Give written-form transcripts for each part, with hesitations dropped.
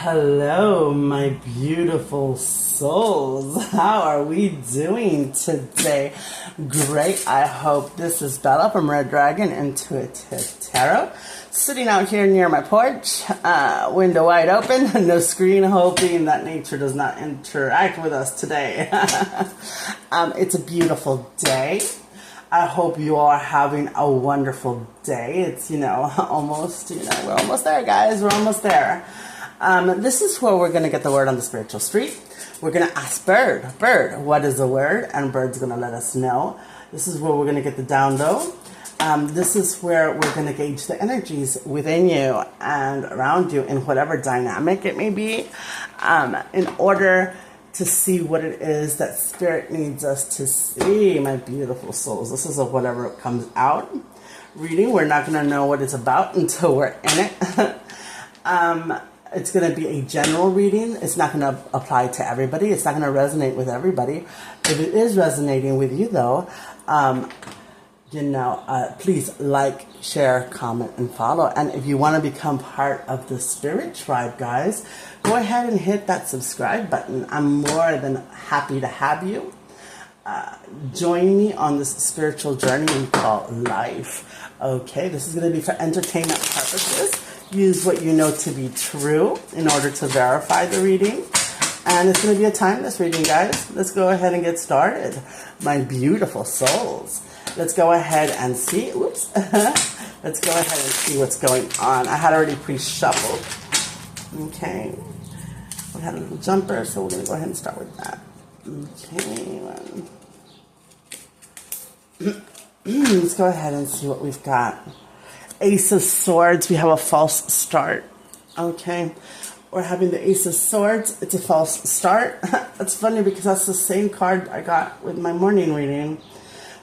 Hello, my beautiful souls. How are we doing today? Great. I hope. This is Bella from Red Dragon Intuitive Tarot. Sitting out here near my porch, window wide open, no screen, hoping that nature does not interact with us today. It's a beautiful day. I hope you are having a wonderful day. It's, almost, we're almost there, guys. We're almost there. This is where we're going to get the word on the spiritual street. We're going to ask Bird, what is the word? And Bird's going to let us know. This is where we're going to get the down low. This is where we're going to gauge the energies within you and around you in whatever dynamic it may be, in order to see what it is that Spirit needs us to see, my beautiful souls. This is a whatever comes out reading. We're not going to know what it's about until we're in it. It's going to be a general reading. It's not going to apply to everybody. It's not going to resonate with everybody. If it is resonating with you, though, please like, share, comment, and follow. And if you want to become part of the Spirit Tribe, guys, go ahead and hit that subscribe button. I'm more than happy to have you. Join me on this spiritual journey we call life. Okay, this is going to be for entertainment purposes. Use what you know to be true in order to verify the reading. And it's going to be a timeless reading, guys. Let's go ahead and get started. My beautiful souls. Let's go ahead and see. Whoops. Let's go ahead and see what's going on. I had already pre-shuffled. Okay. We had a little jumper, so we're going to go ahead and start with that. Okay. Let's go ahead and see what we've got. Ace of Swords, we have a false start. Okay. We're having the Ace of Swords. It's a false start. That's funny because that's the same card I got with my morning reading.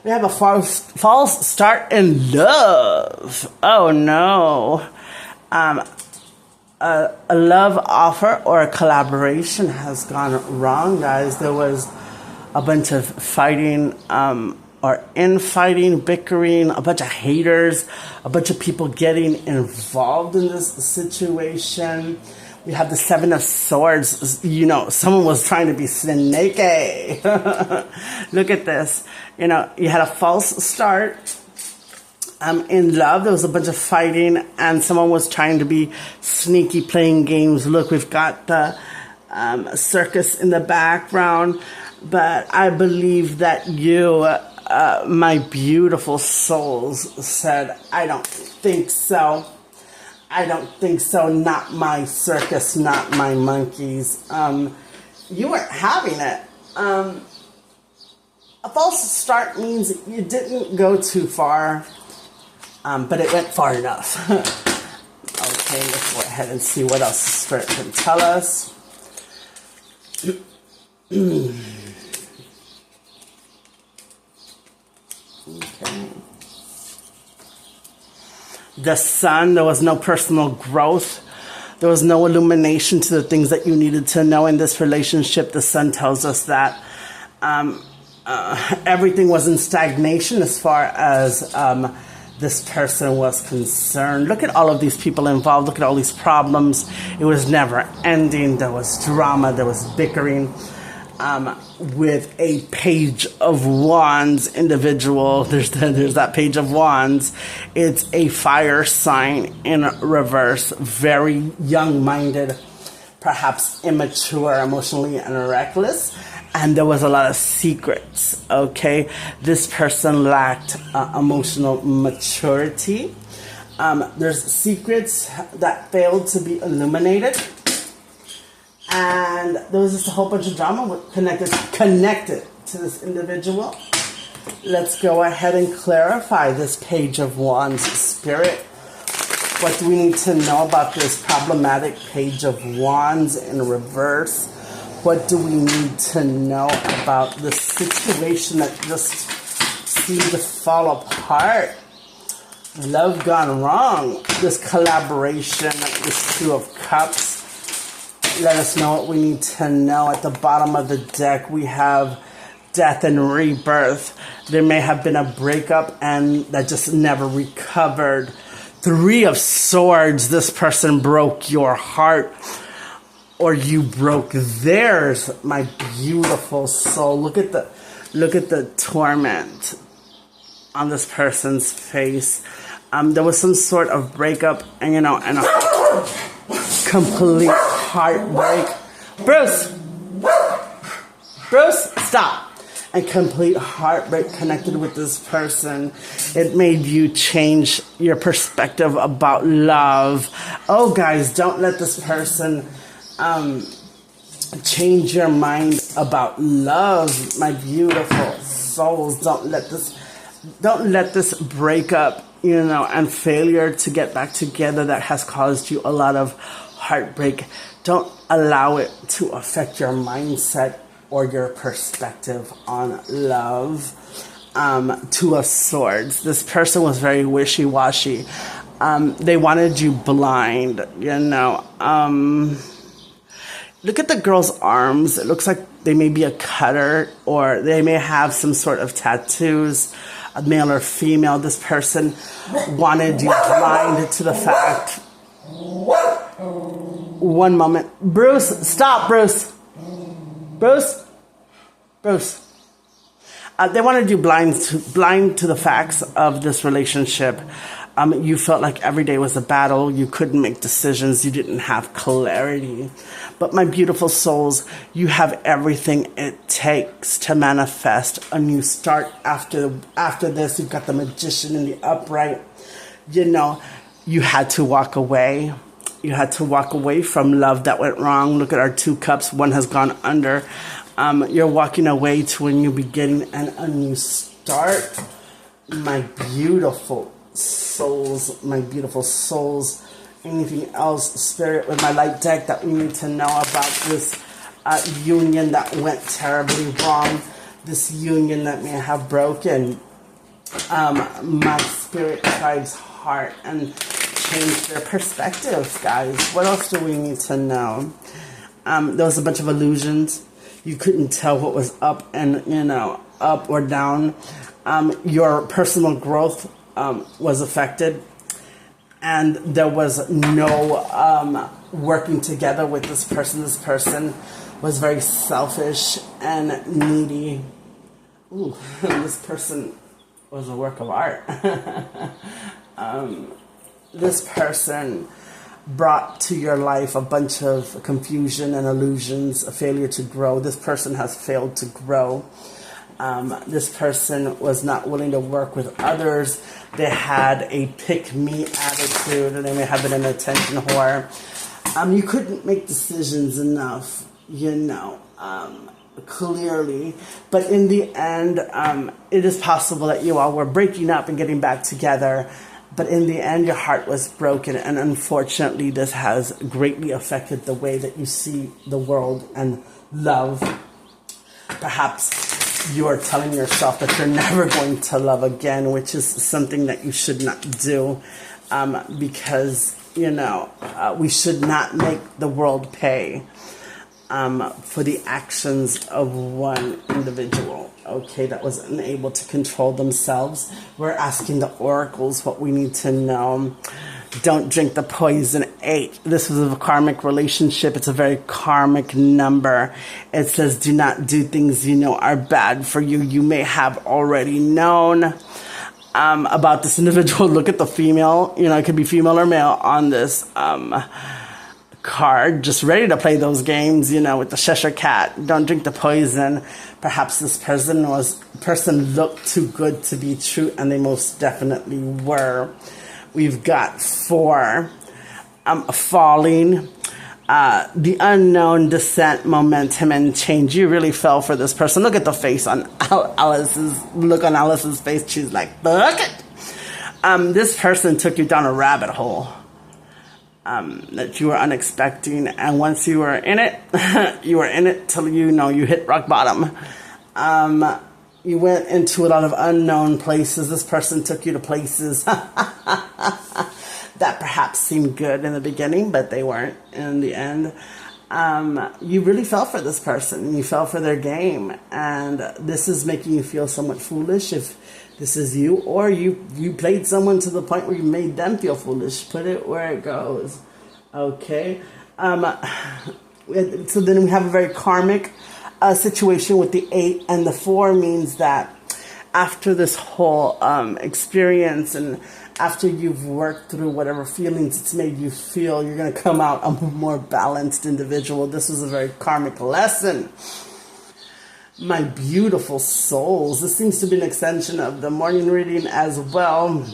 We have a false start in love. Oh, no. A love offer or a collaboration has gone wrong, guys. There was a bunch of fighting, or infighting, bickering, a bunch of haters, a bunch of people getting involved in this situation. We have the Seven of Swords. Someone was trying to be sneaky. Look at this. You had a false start. In love, there was a bunch of fighting, and someone was trying to be sneaky, playing games. Look, we've got the circus in the background, but I believe that you, my beautiful souls, said, I don't think so. I don't think so. Not my circus, not my monkeys. You weren't having it. A false start means you didn't go too far, but it went far enough. Okay, let's go ahead and see what else the Spirit can tell us. Okay. The Sun, there was no personal growth. There was no illumination to the things that you needed to know in this relationship. The Sun tells us that everything was in stagnation as far as this person was concerned. Look at all of these people involved. Look at all these problems. It was never ending. There was drama. There was bickering. With a Page of Wands individual, there's that Page of Wands. It's a fire sign in reverse, very young-minded, perhaps immature, emotionally and reckless, and there was a lot of secrets. Okay, this person lacked emotional maturity. There's secrets that failed to be illuminated. And there was just a whole bunch of drama connected to this individual. Let's go ahead and clarify this Page of Wands, Spirit. What do we need to know about this problematic Page of Wands in reverse? What do we need to know about the situation that just seemed to fall apart? Love gone wrong. This collaboration, this Two of Cups. Let us know what we need to know. At the bottom of the deck, we have death and rebirth. There may have been a breakup and that just never recovered. Three of Swords, this person broke your heart. or you broke theirs, my beautiful soul. Look at the torment on this person's face. There was some sort of breakup, and and a complete heartbreak. Bruce, stop. And complete heartbreak connected with this person. It made you change your perspective about love. Oh, guys, don't let this person change your mind about love, my beautiful souls. Don't let this breakup, and failure to get back together that has caused you a lot of heartbreak. Don't allow it to affect your mindset or your perspective on love. Two of Swords. This person was very wishy-washy. They wanted you blind, Look at the girl's arms. It looks like they may be a cutter, or they may have some sort of tattoos, male or female. This person wanted you blind to the fact. One moment. Bruce, stop, Bruce. Bruce. They wanted you blind to the facts of this relationship. You felt like every day was a battle. You couldn't make decisions. You didn't have clarity. But my beautiful souls, you have everything it takes to manifest a new start after this. You've got the Magician in the upright. You had to walk away. You had to walk away from love that went wrong. Look at our 2 cups. One has gone under. You're walking away to a new beginning and a new start. My beautiful souls, Anything else, Spirit, with my light deck that we need to know about this union that went terribly wrong, this union that may have broken my Spirit tribe's heart and changed their perspective, guys. What else do we need to know? There was a bunch of illusions. You couldn't tell what was up and, up or down. Your personal growth was affected. And there was no working together with this person. This person was very selfish and needy. Ooh, this person was a work of art. This person brought to your life a bunch of confusion and illusions, a failure to grow. This person has failed to grow. This person was not willing to work with others. They had a pick-me attitude, and they may have been an attention whore. You couldn't make decisions enough, clearly. But in the end, it is possible that you all were breaking up and getting back together. But in the end, your heart was broken, and unfortunately, this has greatly affected the way that you see the world and love. Perhaps you are telling yourself that you're never going to love again, which is something that you should not do, because, we should not make the world pay for the actions of one individual, that was unable to control themselves. We're asking the oracles what we need to know. Don't drink the poison 8. This was a karmic relationship. It's a very karmic number. It says, do not do things you know are bad for you. You may have already known about this individual. Look at the female. It could be female or male on this card. Just ready to play those games, with the Cheshire Cat. Don't drink the poison. Perhaps this person looked too good to be true, and they most definitely were. We've got 4, falling, the unknown, descent, momentum, and change. You really fell for this person. Look at the face on Alice's face. She's like, fuck it. This person took you down a rabbit hole that you were unexpecting. And once you were in it, you were in it till you hit rock bottom. You went into a lot of unknown places. This person took you to places that perhaps seemed good in the beginning, but they weren't in the end. You really fell for this person. You fell for their game. And this is making you feel somewhat foolish if this is you. Or you played someone to the point where you made them feel foolish. Put it where it goes. Okay? So then we have a very karmic situation with the 8 and the 4 means that after this whole experience and after you've worked through whatever feelings it's made you feel, you're going to come out a more balanced individual. This was a very karmic lesson. My beautiful souls. This seems to be an extension of the morning reading as well.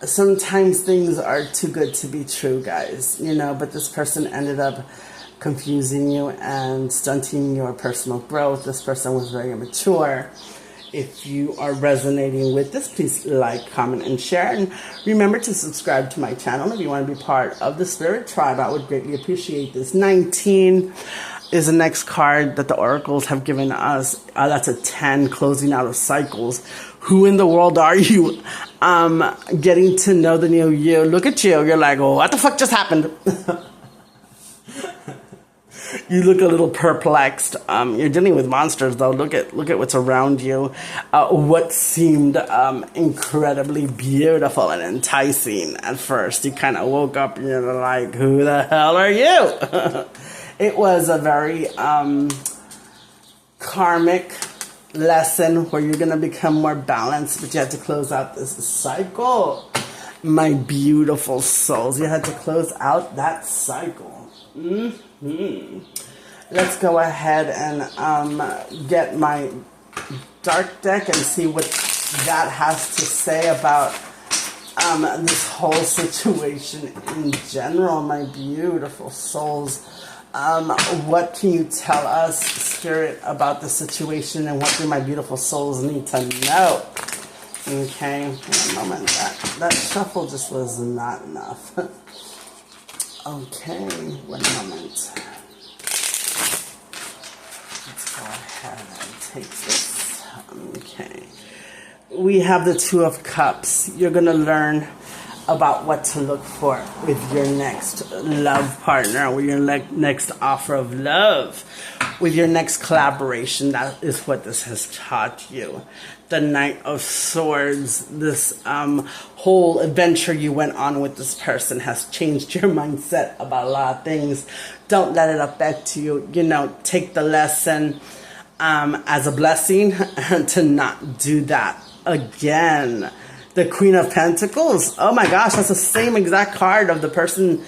Sometimes things are too good to be true, guys, you know, but this person ended up confusing you and stunting your personal growth. This person was very immature. If you are resonating with this, please like, comment, and share. And remember to subscribe to my channel if you want to be part of the Spirit Tribe. I would greatly appreciate this. 19 is the next card that the oracles have given us. That's a 10, closing out of cycles. Who in the world are you? Getting to know the new you. Look at you. You're like, oh, what the fuck just happened? You look a little perplexed. You're dealing with monsters, though. Look at what's around you. What seemed incredibly beautiful and enticing at first. You kind of woke up and you're like, who the hell are you? It was a very karmic lesson where you're going to become more balanced, but you have to close out this cycle. My beautiful souls, you had to close out that cycle. Let's go ahead and get my dark deck and see what that has to say about this whole situation in general. My beautiful souls, what can you tell us, Spirit, about the situation, and what do my beautiful souls need to know? Okay, one moment. That shuffle just was not enough. Okay, one moment. Let's go ahead and take this. Okay. We have the Two of Cups. You're going to learn about what to look for with your next love partner, with your next offer of love, with your next collaboration. That is what this has taught you. The Knight of Swords, this whole adventure you went on with this person has changed your mindset about a lot of things. Don't let it affect you. You know, take the lesson as a blessing to not do that again. The Queen of Pentacles. Oh my gosh, that's the same exact card of the person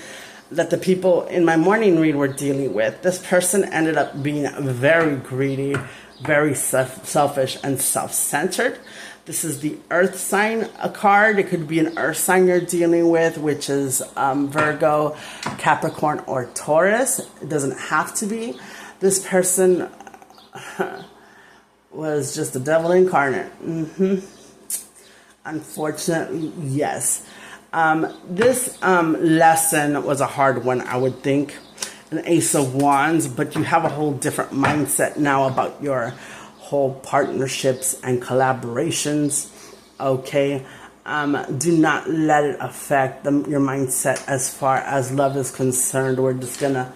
that the people in my morning read were dealing with. This person ended up being very greedy, very selfish and self-centered. This is the Earth sign card. It could be an Earth sign you're dealing with, which is Virgo, Capricorn, or Taurus. It doesn't have to be. This person was just the devil incarnate. Unfortunately, yes. This lesson was a hard one, I would think. An Ace of Wands, but you have a whole different mindset now about your whole partnerships and collaborations. Okay. Do not let it affect your mindset as far as love is concerned. We're just gonna,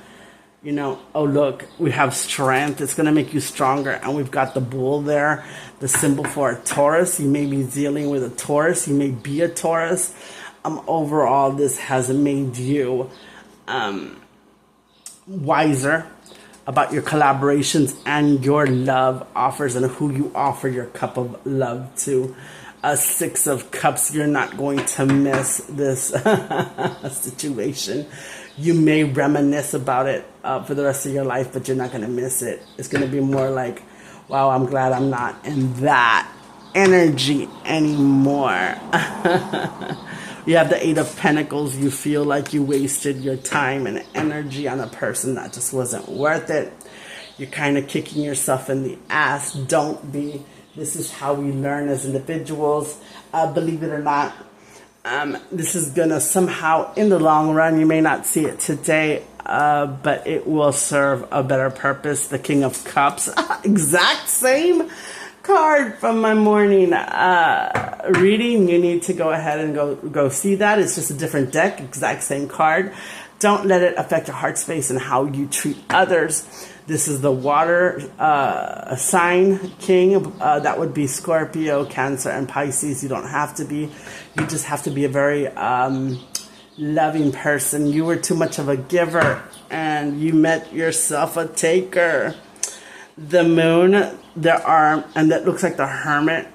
you know, oh look, we have strength. It's gonna make you stronger, and we've got the bull there, the symbol for a Taurus. You may be dealing with a Taurus. You may be a Taurus. Overall, this has made you wiser about your collaborations and your love offers and who you offer your cup of love to. A Six of Cups, you're not going to miss this situation. You may reminisce about it for the rest of your life, but you're not going to miss it. It's going to be more like, wow, I'm glad I'm not in that energy anymore. You have the Eight of Pentacles. You feel like you wasted your time and energy on a person that just wasn't worth it. You're kind of kicking yourself in the ass. Don't be. This is how we learn as individuals. Believe it or not, this is going to somehow, in the long run, you may not see it today, but it will serve a better purpose. The King of Cups. Exact same card from my morning reading. You need to go ahead and go see that. It's just a different deck, exact same card. Don't let it affect your heart space and how you treat others. This is the water sign king. That would be Scorpio, Cancer, and Pisces. You don't have to be. You just have to be a very loving person. You were too much of a giver and you met yourself a taker. The moon, and that looks like the hermit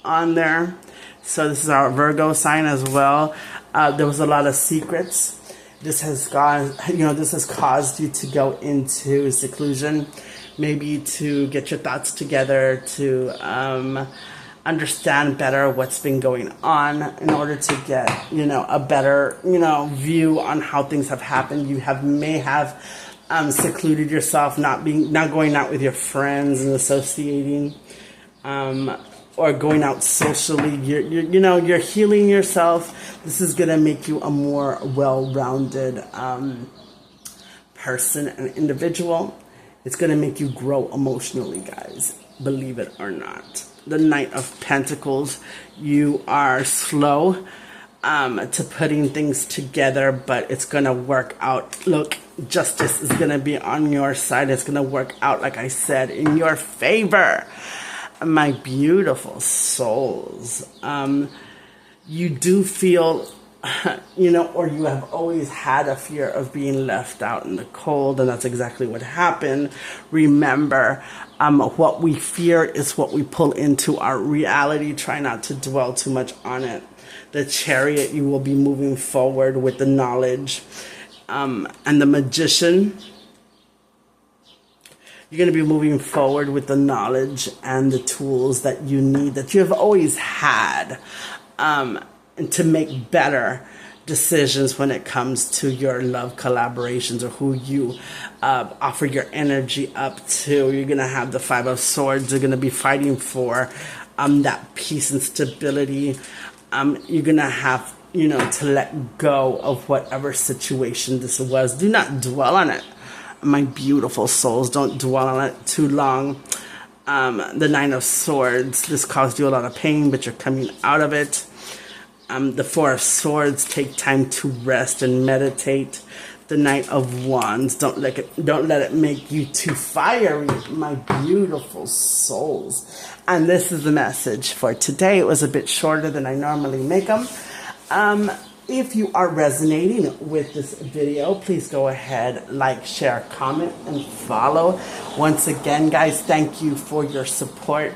on there. So this is our Virgo sign as well. There was a lot of secrets. This has caused you to go into seclusion, maybe to get your thoughts together, to understand better what's been going on in order to get, a better, view on how things have happened. You may have secluded yourself, not going out with your friends and associating, or going out socially. You're healing yourself. This is gonna make you a more well-rounded person and individual. It's gonna make you grow emotionally, guys. Believe it or not. The Knight of Pentacles. You are slow to putting things together, but it's gonna work out. Look, justice is gonna be on your side. It's gonna work out, like I said, in your favor. My beautiful souls. You do feel, or you have always had a fear of being left out in the cold, and that's exactly what happened. Remember, what we fear is what we pull into our reality. Try not to dwell too much on it. The Chariot, you will be moving forward with the knowledge. And the Magician, you're going to be moving forward with the knowledge and the tools that you need, that you have always had, and to make better decisions when it comes to your love collaborations or who you offer your energy up to. You're going to have the Five of Swords. You're going to be fighting for that peace and stability. You're going to have, to let go of whatever situation this was. Do not dwell on it. My beautiful souls, don't dwell on it too long. The Nine of Swords, this caused you a lot of pain, but you're coming out of it. The Four of Swords, take time to rest and meditate. The Knight of Wands, don't let it make you too fiery, my beautiful souls. And this is the message for today. It was a bit shorter than I normally make them. If you are resonating with this video, please go ahead, like, share, comment, and follow. Once again, guys, thank you for your support.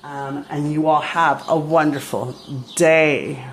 And you all have a wonderful day.